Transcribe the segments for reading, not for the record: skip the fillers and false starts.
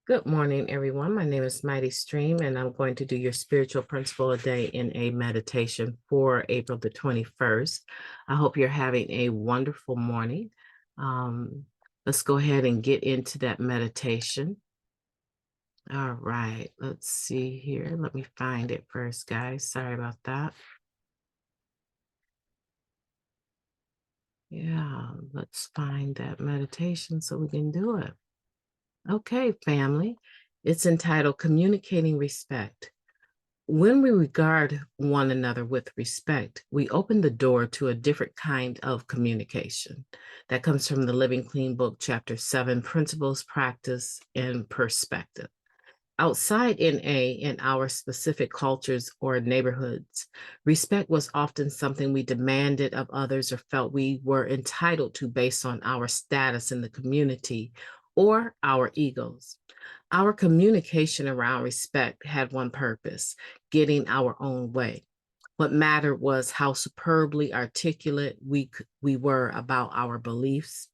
Good morning, everyone. My name is Mighty Stream, and I'm going to do your spiritual principle a day in a meditation for April the 21st. I hope you're having a wonderful morning. Let's go ahead and get into that meditation. All right, let's see here. Let me find it first, guys. Sorry about that. Yeah, let's find that meditation so we can do it. Okay, family. It's entitled Communicating Respect. When we regard one another with respect, we open the door to a different kind of communication. That comes from the Living Clean Book, Chapter 7, Principles, Practice, and Perspective. Outside NA in our specific cultures or neighborhoods, respect was often something we demanded of others or felt we were entitled to based on our status in the community or our egos. Our communication around respect had one purpose: getting our own way. What mattered was how superbly articulate we were about our beliefs,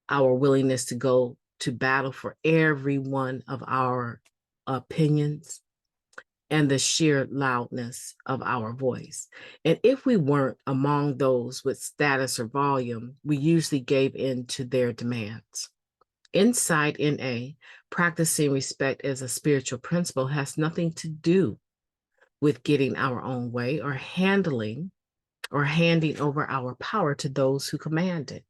our willingness to go to battle for every one of our opinions, and the sheer loudness of our voice. And if we weren't among those with status or volume, we usually gave in to their demands. Inside NA, practicing respect as a spiritual principle has nothing to do with getting our own way or handling or handing over our power to those who command it.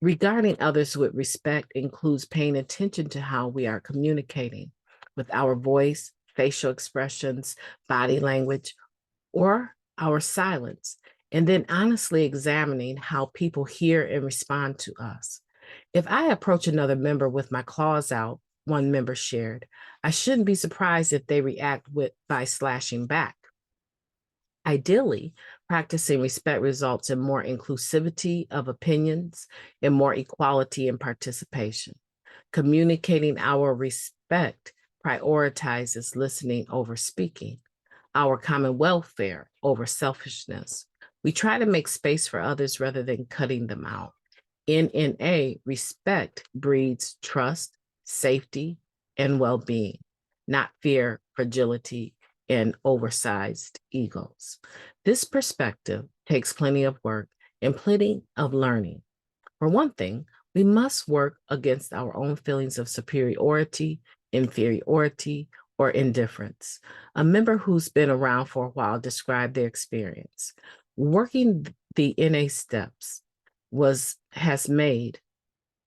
Regarding others with respect includes paying attention to how we are communicating with our voice, facial expressions, body language, or our silence, and then honestly examining how people hear and respond to us. If I approach another member with my claws out, one member shared, I shouldn't be surprised if they react by slashing back. Ideally, practicing respect results in more inclusivity of opinions and more equality in participation. Communicating our respect prioritizes listening over speaking, our common welfare over selfishness. We try to make space for others rather than cutting them out. In NA, respect breeds trust, safety, and well-being, not fear, fragility, and oversized egos. This perspective takes plenty of work and plenty of learning. For one thing, we must work against our own feelings of superiority, inferiority, or indifference. A member who's been around for a while described their experience. Working the NA steps has made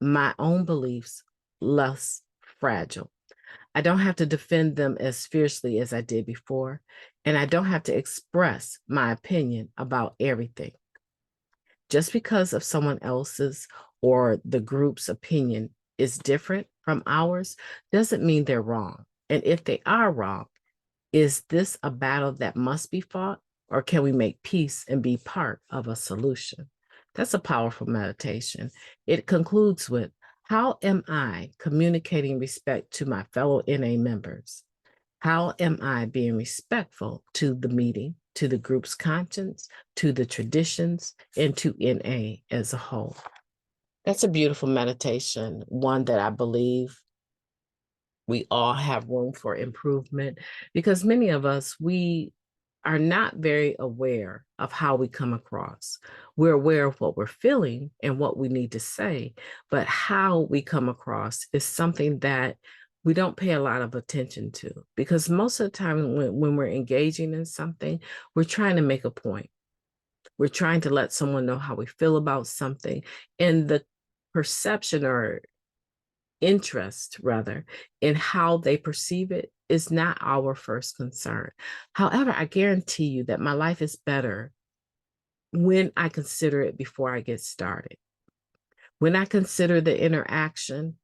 my own beliefs less fragile. I don't have to defend them as fiercely as I did before, and I don't have to express my opinion about everything. Just because of someone else's or the group's opinion is different from ours doesn't mean they're wrong. And if they are wrong, is this a battle that must be fought, or can we make peace and be part of a solution? That's a powerful meditation. It concludes with, how am I communicating respect to my fellow NA members? How am I being respectful to the meeting, to the group's conscience, to the traditions, and to NA as a whole? That's a beautiful meditation, one that I believe we all have room for improvement, because many of us, we are not very aware of how we come across. We're aware of what we're feeling and what we need to say, but how we come across is something that we don't pay a lot of attention to, because most of the time when we're engaging in something, we're trying to make a point. We're trying to let someone know how we feel about something, and the perception or interest rather in how they perceive it is not our first concern. However, I guarantee you that my life is better when I consider it before I get started. When I consider the interaction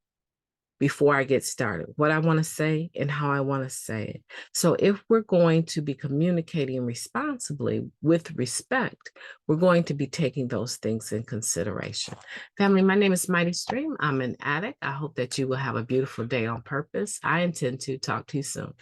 before I get started, what I want to say and how I want to say it. So if we're going to be communicating responsibly with respect, we're going to be taking those things in consideration. Family, my name is Mighty Stream. I'm an addict. I hope that you will have a beautiful day on purpose. I intend to talk to you soon.